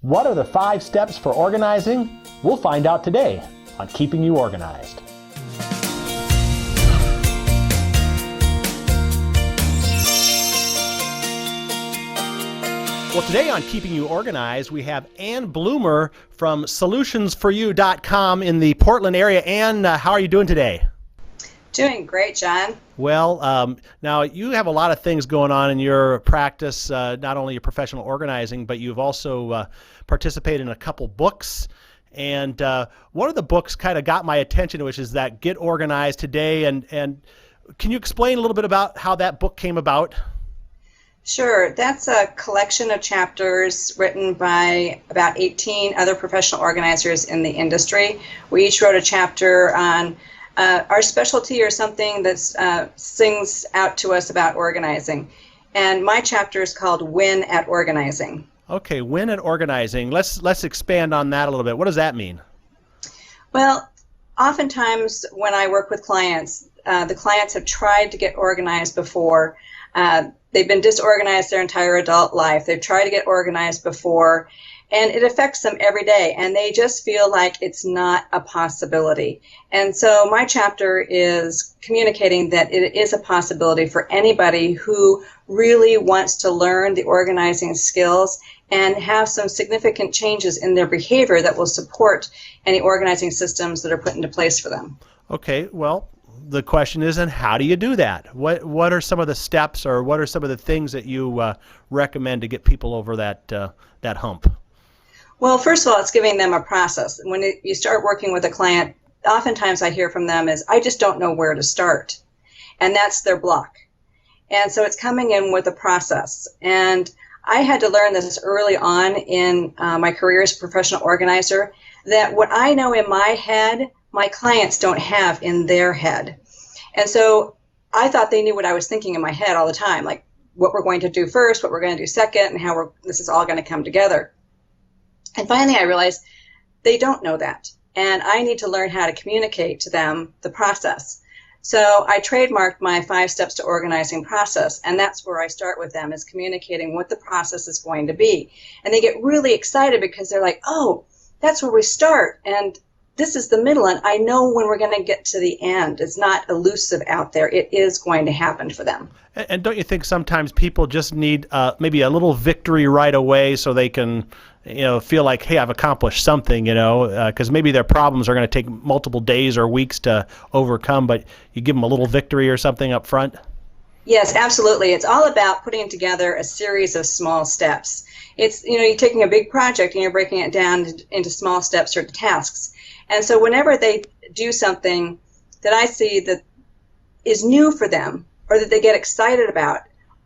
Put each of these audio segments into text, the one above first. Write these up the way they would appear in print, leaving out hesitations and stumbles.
What are the 5 steps for organizing? We'll find out today on Keeping You Organized. Well, today on Keeping You Organized, we have Ann Bloomer from solutionsforyou.com in the Portland area. Ann, how are you doing today? Doing great, John. Well, now you have a lot of things going on in your practice, not only your professional organizing, but you've also participated in a couple books. And one of the books kind of got my attention, which is that Get Organized Today. And can you explain a little bit about how that book came about? Sure. That's a collection of chapters written by about 18 other professional organizers in the industry. We each wrote a chapter on our specialty or something that sings out to us about organizing. And my chapter is called Win at Organizing. Okay, Win at Organizing. Let's expand on that a little bit. What does that mean? Well, oftentimes when I work with clients, the clients have tried to get organized before. They've been disorganized their entire adult life. They've tried to get organized before, and it affects them every day, and they just feel like it's not a possibility. And so my chapter is communicating that it is a possibility for anybody who really wants to learn the organizing skills and have some significant changes in their behavior that will support any organizing systems that are put into place for them. Okay, well, the question is, and how do you do that? What are some of the steps, or what are some of the things that you recommend to get people over that hump? Well, first of all, it's giving them a process. When you start working with a client, oftentimes I hear from them is, I just don't know where to start. And that's their block. And so it's coming in with a process. And I had to learn this early on in my career as a professional organizer, that what I know in my head, my clients don't have in their head. And so I thought they knew what I was thinking in my head all the time, like what we're going to do first, what we're going to do second, and how this is all going to come together. And finally I realized they don't know that. And I need to learn how to communicate to them the process. So I trademarked my 5 steps to organizing process, and that's where I start with them, is communicating what the process is going to be. And they get really excited because they're like, oh, that's where we start. And this is the middle, and I know when we're going to get to the end. It's not elusive out there. It is going to happen for them. And don't you think sometimes people just need maybe a little victory right away so they can, feel like, hey, I've accomplished something, because maybe their problems are going to take multiple days or weeks to overcome, but you give them a little victory or something up front? Yes, absolutely. It's all about putting together a series of small steps. It's, you're taking a big project and you're breaking it down into small steps or tasks. And so whenever they do something that I see that is new for them or that they get excited about,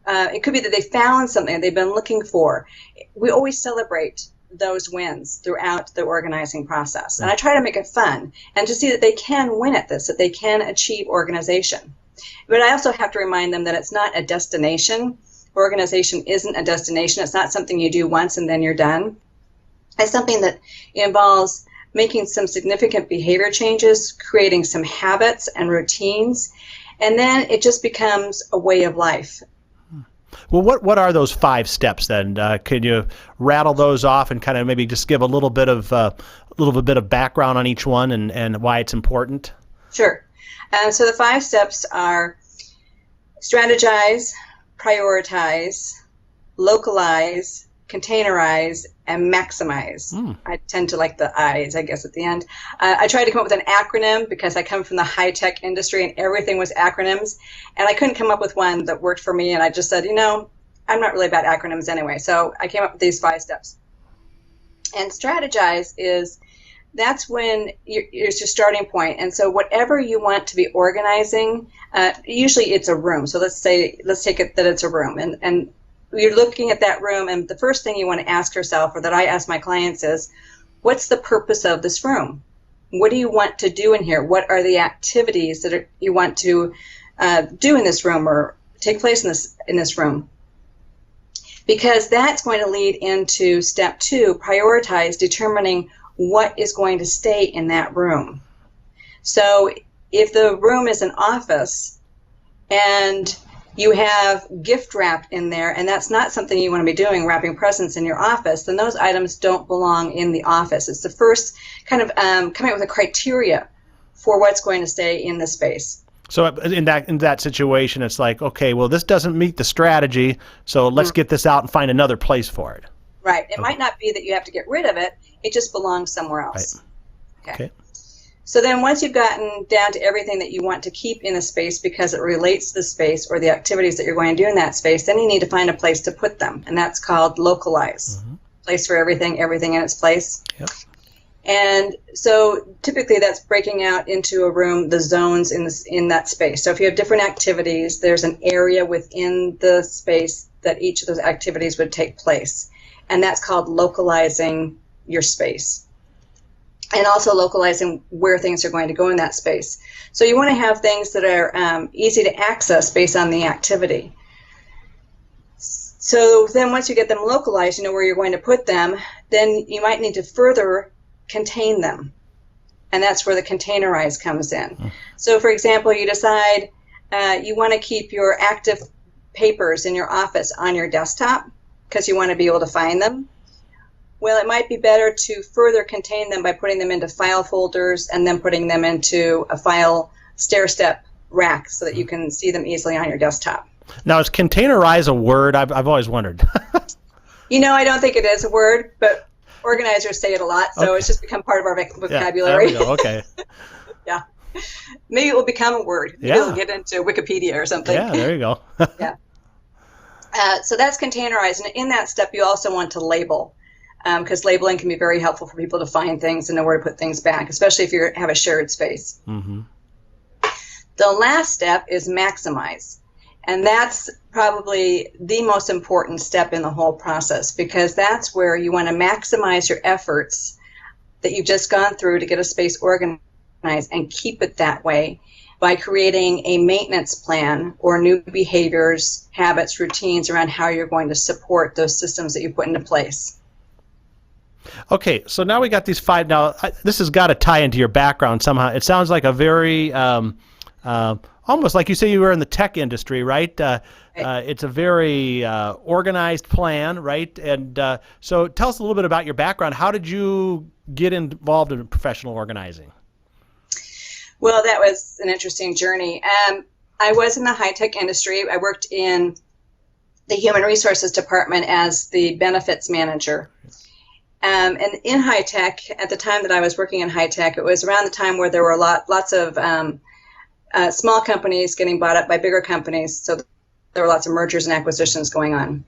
it could be that they found something they've been looking for. We always celebrate those wins throughout the organizing process. And I try to make it fun and to see that they can win at this, that they can achieve organization. But I also have to remind them that it's not a destination. Organization isn't a destination. It's not something you do once and then you're done. It's something that involves making some significant behavior changes, creating some habits and routines, and then it just becomes a way of life. Well, what are those 5 steps then? Can you rattle those off and kind of maybe just give a little bit of background on each one and why it's important? Sure. So the 5 steps are strategize, prioritize, localize, containerize, and maximize. I tend to like the I's, I guess, at the end. I tried to come up with an acronym because I come from the high-tech industry and everything was acronyms, and I couldn't come up with one that worked for me, and I just said, I'm not really about acronyms anyway, so I came up with these 5 steps. And strategize that's when it's your starting point, and so whatever you want to be organizing, usually it's a room. So let's take it that it's a room, and you're looking at that room, and the first thing you want to ask yourself, or that I ask my clients, is, what's the purpose of this room? What do you want to do in here? What are the activities that you want to do in this room or take place in this room? Because that's going to lead into step 2, prioritize, determining what is going to stay in that room. So if the room is an office and you have gift wrap in there, and that's not something you want to be doing, wrapping presents in your office, then those items don't belong in the office. It's the first kind of coming up with a criteria for what's going to stay in the space. So in that situation, it's like, okay, well, this doesn't meet the strategy, so let's get this out and find another place for it. Right. It might not be that you have to get rid of it. It just belongs somewhere else. Right. Okay. So then once you've gotten down to everything that you want to keep in a space because it relates to the space or the activities that you're going to do in that space, then you need to find a place to put them, and that's called localize. Place for everything in its place. Yep. And so typically that's breaking out into a room, the zones in that space. So if you have different activities, there's an area within the space that each of those activities would take place. And that's called localizing your space. And also localizing where things are going to go in that space. So you want to have things that are easy to access based on the activity. So then once you get them localized, you know where you're going to put them, then you might need to further contain them. And that's where the Containerize comes in. So for example, you decide you want to keep your active papers in your office on your desktop because you want to be able to find them. Well, it might be better to further contain them by putting them into file folders and then putting them into a file stair-step rack so that you can see them easily on your desktop. Now, is Containerize a word? I've always wondered. You know, I don't think it is a word, but organizers say it a lot, so it's just become part of our vocabulary. Yeah, there we go. Okay. Yeah. Maybe it will become a word. Maybe it'll get into Wikipedia or something. Yeah, there you go. Yeah. So that's Containerize, and in that step you also want to label. Because labeling can be very helpful for people to find things and know where to put things back, especially if you have a shared space. The last step is maximize, and that's probably the most important step in the whole process, because that's where you want to maximize your efforts that you've just gone through to get a space organized and keep it that way by creating a maintenance plan or new behaviors, habits, routines around how you're going to support those systems that you put into place. Okay, so now we got these 5. Now, this has got to tie into your background somehow. It sounds like a very, almost like you say you were in the tech industry, right? It's a very organized plan, right? And so tell us a little bit about your background. How did you get involved in professional organizing? Well, that was an interesting journey. I was in the high-tech industry. I worked in the human resources department as the benefits manager. And in high tech, at the time that I was working in high tech, it was around the time where there were lots of small companies getting bought up by bigger companies. So there were lots of mergers and acquisitions going on.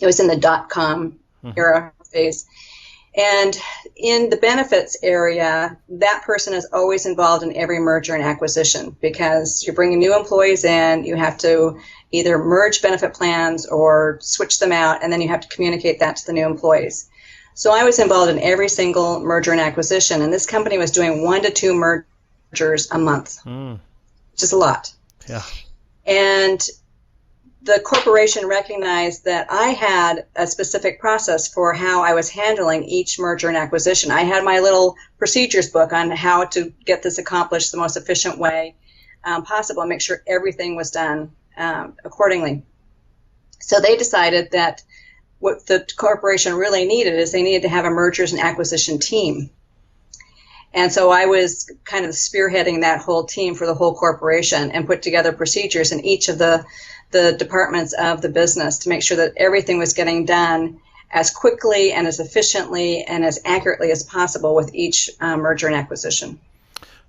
It was in the .com era phase. And in the benefits area, that person is always involved in every merger and acquisition because you're bringing new employees in, you have to either merge benefit plans or switch them out, and then you have to communicate that to the new employees. So I was involved in every single merger and acquisition, and this company was doing 1 to 2 mergers a month, which is a lot. Yeah. And the corporation recognized that I had a specific process for how I was handling each merger and acquisition. I had my little procedures book on how to get this accomplished the most efficient way possible and make sure everything was done accordingly. So they decided that what the corporation really needed is they needed to have a mergers and acquisition team. And so I was kind of spearheading that whole team for the whole corporation and put together procedures in each of the departments of the business to make sure that everything was getting done as quickly and as efficiently and as accurately as possible with each merger and acquisition.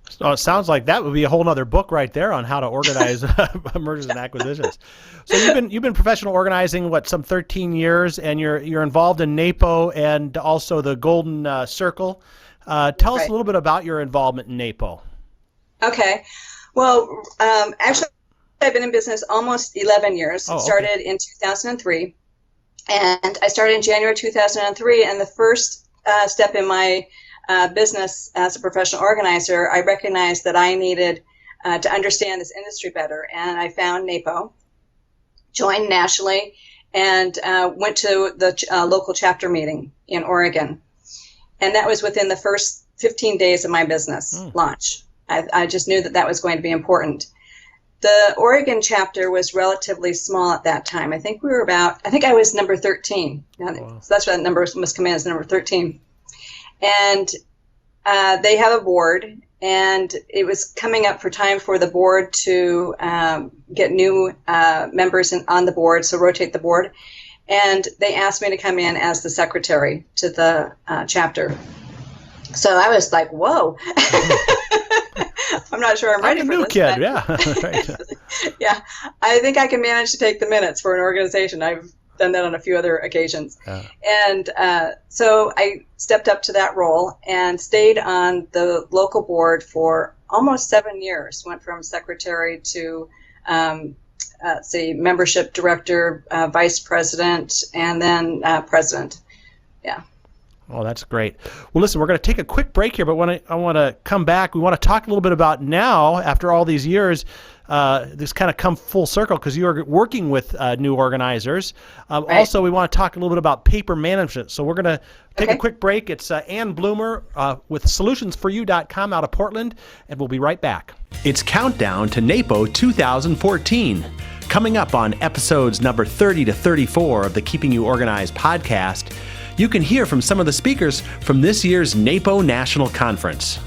So it sounds like that would be a whole other book right there on how to organize mergers and acquisitions. So you've been professional organizing some 13 years, and you're involved in NAPO and also the Golden Circle. Tell us a little bit about your involvement in NAPO. Okay. Well, actually, I've been in business almost 11 years. Started in 2003, and I started in January 2003. And the first step in my business as a professional organizer, I recognized that I needed to understand this industry better, and I found NAPO, joined nationally, and went to the local chapter meeting in Oregon. And that was within the first 15 days of my business launch. I just knew that was going to be important. The Oregon chapter was relatively small at that time. I think I was number 13. So that's why that number must come in as number 13. And they have a board, and it was coming up for time for the board to get new members on the board, so rotate the board. And they asked me to come in as the secretary to the chapter. So I was like, whoa. I'm not sure I'm ready for this. I'm a new kid, yeah. Right. Yeah, I think I can manage to take the minutes for an organization. I've done that on a few other occasions. And so I stepped up to that role and stayed on the local board for almost 7 years. Went from secretary to membership director, vice president, and then president. Yeah. Oh, that's great. Well, listen, we're going to take a quick break here, but I want to come back. We want to talk a little bit about now, after all these years, this kind of come full circle because you are working with new organizers. Right. Also, we want to talk a little bit about paper management. So we're going to take a quick break. It's Ann Bloomer with solutionsforyou.com out of Portland, and we'll be right back. It's Countdown to NAPO 2014. Coming up on episodes number 30 to 34 of the Keeping You Organized podcast, you can hear from some of the speakers from this year's NAPO National Conference.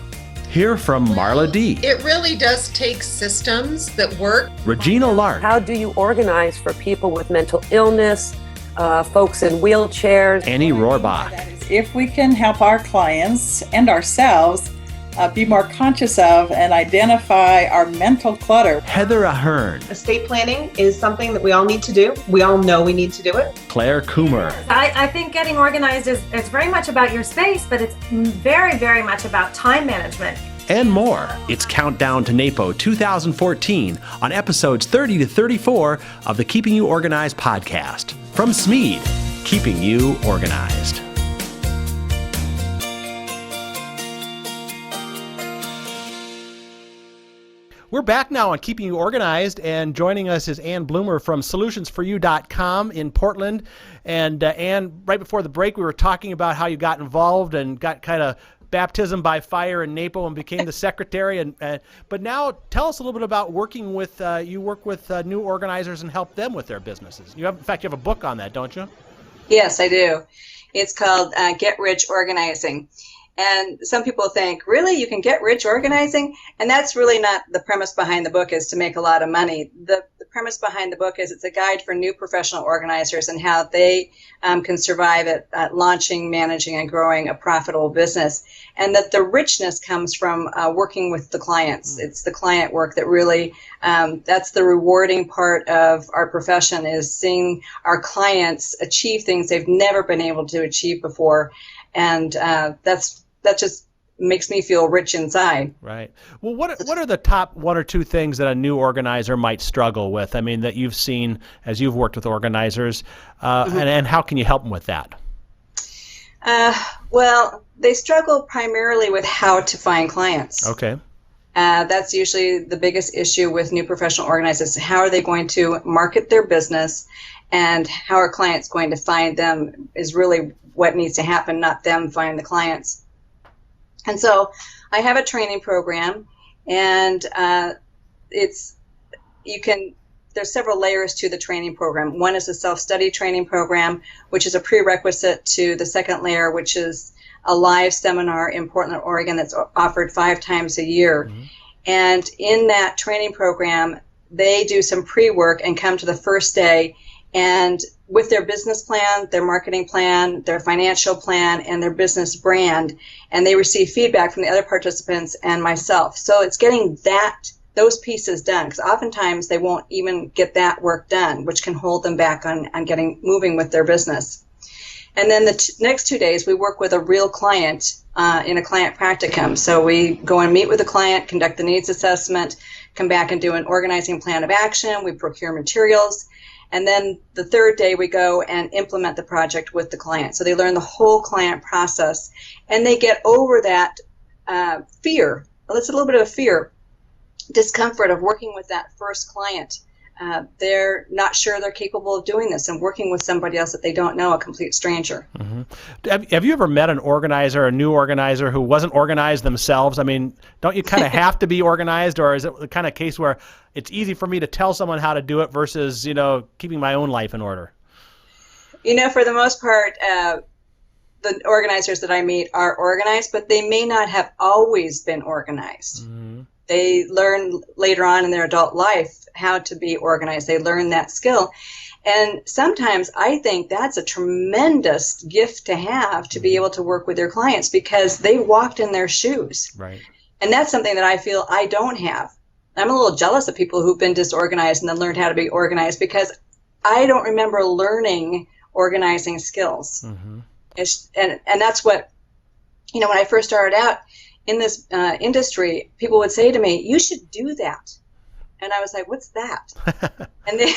Hear from Marla D. It really does take systems that work. Regina Lark. How do you organize for people with mental illness, folks in wheelchairs? Annie Rohrbach. If we can help our clients and ourselves be more conscious of and identify our mental clutter. Heather Ahern. Estate planning is something that we all need to do. We all know we need to do it. Claire Coomer. I think getting organized is very much about your space, but it's very, very much about time management. And more. It's Countdown to NAPO 2014 on episodes 30 to 34 of the Keeping You Organized podcast. From Smead, keeping you organized. We're back now on Keeping You Organized, and joining us is Ann Bloomer from solutionsforyou.com in Portland. And Ann, right before the break, we were talking about how you got involved and got kind of baptism by fire in NAPO and became the secretary. But now tell us a little bit about working with, you work with new organizers and help them with their businesses. In fact, you have a book on that, don't you? Yes, I do. It's called Get Rich Organizing. And some people think, really, you can get rich organizing? And that's really not the premise behind the book, is to make a lot of money. The premise behind the book is it's a guide for new professional organizers and how they can survive at launching, managing, and growing a profitable business. And that the richness comes from working with the clients. It's the client work that really, that's the rewarding part of our profession, is seeing our clients achieve things they've never been able to achieve before. And that just makes me feel rich inside. Right. Well, what are the top one or two things that a new organizer might struggle with? I mean, that you've seen as you've worked with organizers, and how can you help them with that? Well, they struggle primarily with how to find clients. Okay. That's usually the biggest issue with new professional organizers. How are they going to market their business, and how are clients going to find them is really what needs to happen, not them find the clients. And so I have a training program, and there's several layers to the training program. One is a self-study training program, which is a prerequisite to the second layer, which is a live seminar in Portland, Oregon, that's offered 5 times a year. Mm-hmm. And in that training program, they do some pre-work and come to the first day, and with their business plan, their marketing plan, their financial plan, and their business brand, and they receive feedback from the other participants and myself. So it's getting those pieces done, because oftentimes they won't even get that work done, which can hold them back on getting moving with their business. And then the next 2 days, we work with a real client in a client practicum. So we go and meet with the client, conduct the needs assessment, come back and do an organizing plan of action. We procure materials. And then the third day, we go and implement the project with the client. So they learn the whole client process, and they get over that fear. Well, it's a little bit of a fear, discomfort of working with that first client they're not sure they're capable of doing this and working with somebody else that they don't know, a complete stranger. Have you ever met an organizer, a new organizer who wasn't organized themselves? I mean, don't you kind of have to be organized, or is it the kind of case where it's easy for me to tell someone how to do it versus, keeping my own life in order? For the most part, the organizers that I meet are organized, but they may not have always been organized. They learn later on in their adult life how to be organized. They learn that skill. And sometimes I think that's a tremendous gift to have, to be able to work with your clients, because they walked in their shoes. Right. And that's something that I feel I don't have. I'm a little jealous of people who've been disorganized and then learned how to be organized, because I don't remember learning organizing skills. And that's what, when I first started out in this industry, people would say to me, "You should do that." And I was like, "What's that?" And they,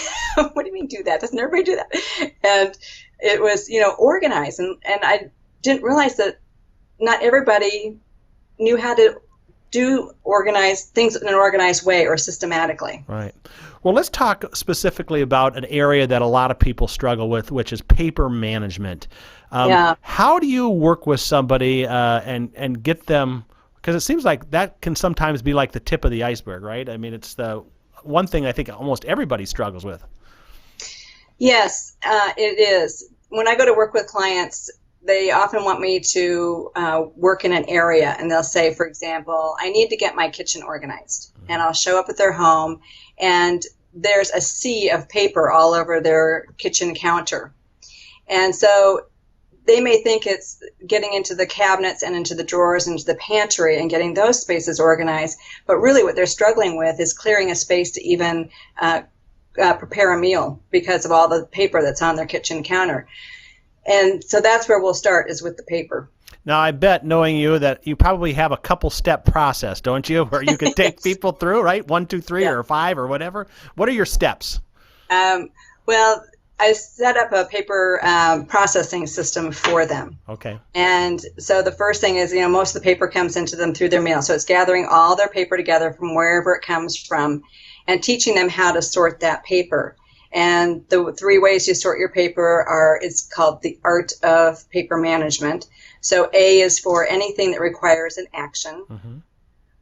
"What do you mean do that? Doesn't everybody do that?" And it was, organize. And I didn't realize that not everybody knew how to do organize things in an organized way or systematically. Right. Well, let's talk specifically about an area that a lot of people struggle with, which is paper management. How do you work with somebody and get them, because it seems like that can sometimes be like the tip of the iceberg, right? I mean, it's the one thing I think almost everybody struggles with. Yes, it is. When I go to work with clients, they often want me to work in an area, and they'll say, for example, "I need to get my kitchen organized." And I'll show up at their home, and there's a sea of paper all over their kitchen counter. And so they may think it's getting into the cabinets and into the drawers, into the pantry, and getting those spaces organized. But really what they're struggling with is clearing a space to even prepare a meal because of all the paper that's on their kitchen counter. And so that's where we'll start, is with the paper. Now, I bet, knowing you, that you probably have a couple-step process, don't you, where you could take people through, right? 1, 2, 3, or 5, or whatever. What are your steps? Well, I set up a paper processing system for them. Okay. And so the first thing is, most of the paper comes into them through their mail. So it's gathering all their paper together from wherever it comes from and teaching them how to sort that paper. And the 3 ways you sort your paper it's called the art of paper management. So A is for anything that requires an action.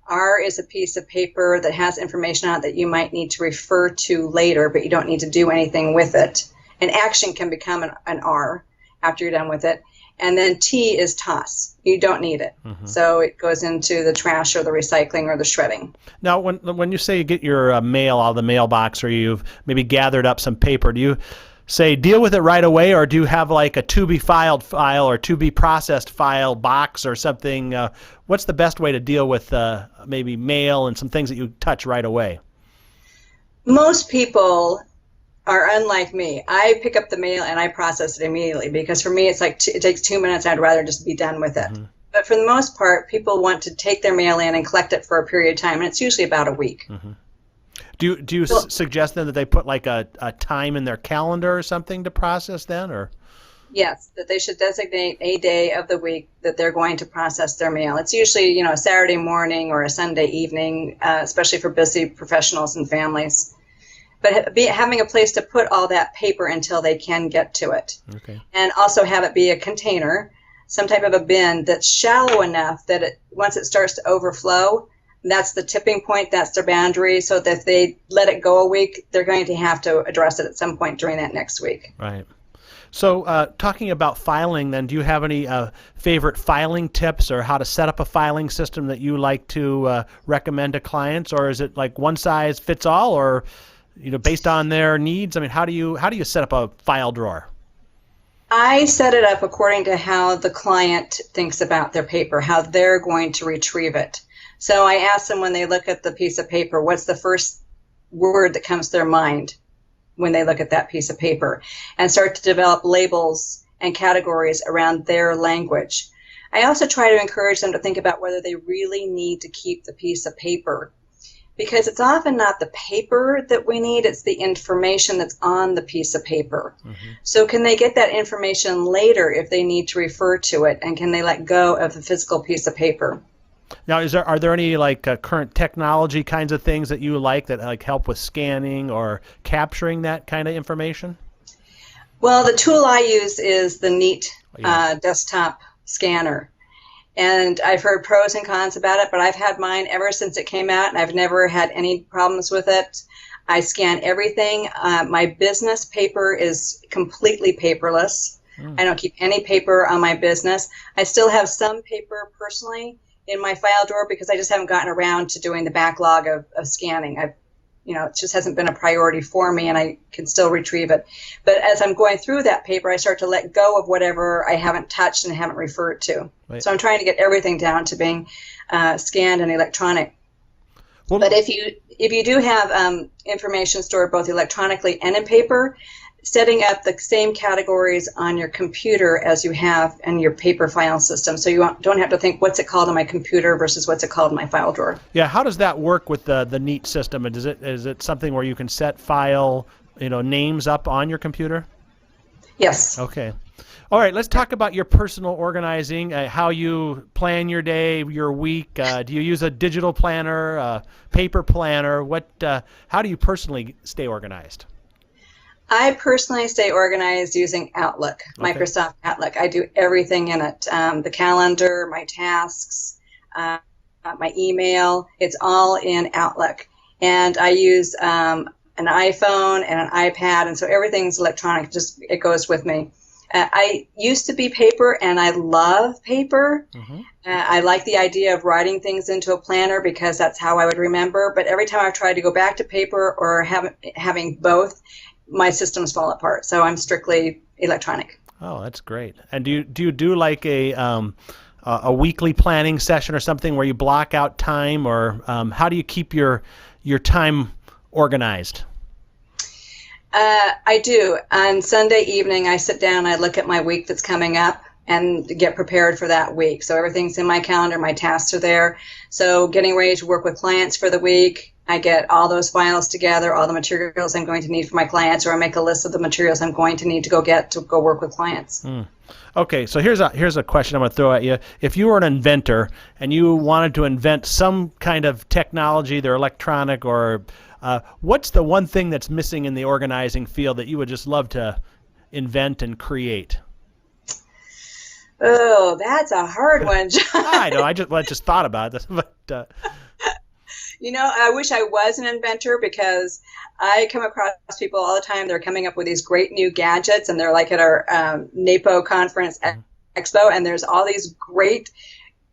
R is a piece of paper that has information on it that you might need to refer to later, but you don't need to do anything with it. An action can become an R after you're done with it. And then T is toss. You don't need it. So it goes into the trash or the recycling or the shredding. Now, when you say you get your mail out of the mailbox, or you've maybe gathered up some paper, do you say deal with it right away, or do you have like a to be filed file or to be processed file box or something? What's the best way to deal with maybe mail and some things that you touch right away? Most people are unlike me. I pick up the mail and I process it immediately, because for me it's like it takes 2 minutes. I'd rather just be done with it. But for the most part, people want to take their mail in and collect it for a period of time, and it's usually about a week. Do you suggest then that they put like a time in their calendar or something to process then, or? Yes, that they should designate a day of the week that they're going to process their mail. It's usually, a Saturday morning or a Sunday evening, especially for busy professionals and families. But having a place to put all that paper until they can get to it. Okay. And also have it be a container, some type of a bin that's shallow enough that once it starts to overflow, that's the tipping point, that's their boundary, so that if they let it go a week, they're going to have to address it at some point during that next week. Right. So talking about filing then, do you have any favorite filing tips or how to set up a filing system that you like to recommend to clients, or is it like one size fits all, or based on their needs? I mean, how do you set up a file drawer? I set it up according to how the client thinks about their paper, how they're going to retrieve it. So I ask them, when they look at the piece of paper, what's the first word that comes to their mind when they look at that piece of paper, and start to develop labels and categories around their language. I also try to encourage them to think about whether they really need to keep the piece of paper, because it's often not the paper that we need, it's the information that's on the piece of paper. So can they get that information later if they need to refer to it, and can they let go of the physical piece of paper? Now, are there any like current technology kinds of things that you like that like help with scanning or capturing that kind of information? Well, the tool I use is the Neat Yeah. desktop scanner. And I've heard pros and cons about it, but I've had mine ever since it came out, and I've never had any problems with it. I scan everything. My business paper is completely paperless. I don't keep any paper on my business. I still have some paper personally in my file drawer because I just haven't gotten around to doing the backlog of scanning. It just hasn't been a priority for me, and I can still retrieve it. But as I'm going through that paper, I start to let go of whatever I haven't touched and haven't referred to. Right. So I'm trying to get everything down to being scanned and electronic. Well, but if you do have information stored both electronically and in paper, setting up the same categories on your computer as you have in your paper file system, so you don't have to think what's it called on my computer versus what's it called in my file drawer. Yeah, how does that work with the Neat system? Is it something where you can set file names up on your computer? Yes. Okay. All right, let's talk about your personal organizing, how you plan your day, your week. Do you use a digital planner, a paper planner? How do you personally stay organized? I personally stay organized using Outlook, Okay. Microsoft Outlook. I do everything in it. The calendar, my tasks, my email, it's all in Outlook. And I use an iPhone and an iPad, and so everything's electronic, it goes with me. I used to be paper, and I love paper. Mm-hmm. I like the idea of writing things into a planner because that's how I would remember. But every time I've tried to go back to paper or having both, my systems fall apart. So I'm strictly electronic. Oh, that's great. And do you do like a weekly planning session or something where you block out time, or how do you keep your time organized? I do. On Sunday evening, I sit down, I look at my week that's coming up and get prepared for that week. So everything's in my calendar, my tasks are there. So getting ready to work with clients for the week, I get all those files together, all the materials I'm going to need for my clients, or I make a list of the materials I'm going to need to go work with clients. Okay, so here's a question I'm going to throw at you. If you were an inventor and you wanted to invent some kind of technology, either electronic or what's the one thing that's missing in the organizing field that you would just love to invent and create? Oh, that's a hard one, John. I know. I just thought about this, but I wish I was an inventor, because I come across people all the time. They're coming up with these great new gadgets, and they're like at our NAPO conference expo, and there's all these great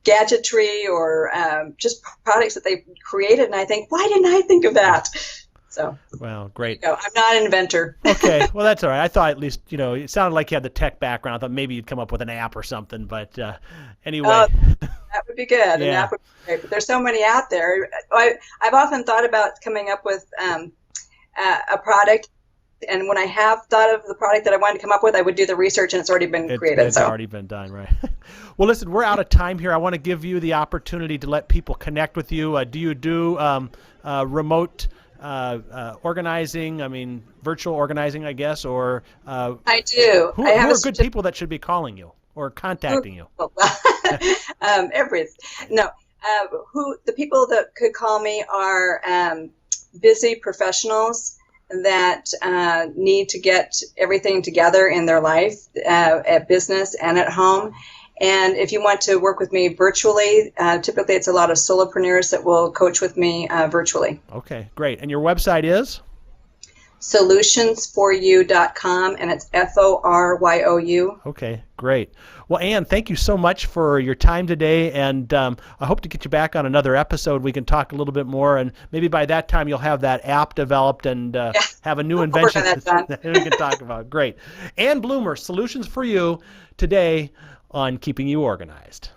gadgetry or just products that they've created, and I think, why didn't I think of that? So, well, great. I'm not an inventor. Okay, well, that's all right. I thought at least, it sounded like you had the tech background. I thought maybe you'd come up with an app or something, but anyway. That would be good. Yeah. And that would be great. But there's so many out there. I've often thought about coming up with a product, and when I have thought of the product that I wanted to come up with, I would do the research, and it's already been created. It's already been done, right? Well, listen, we're out of time here. I want to give you the opportunity to let people connect with you. Do you do remote organizing? I mean, virtual organizing, I guess, or I do. Who are good people that should be calling you or contacting you? Everything. No, the people that could call me are busy professionals that need to get everything together in their life, at business and at home. And if you want to work with me virtually, typically it's a lot of solopreneurs that will coach with me virtually. Okay, great. And your website is? Solutionsforyou.com, and it's FORYOU. Okay, great. Well, Ann, thank you so much for your time today, and I hope to get you back on another episode. We can talk a little bit more, and maybe by that time you'll have that app developed and have a new invention that we can talk about. Great. Ann Bloomer, Solutions for You, today on Keeping You Organized.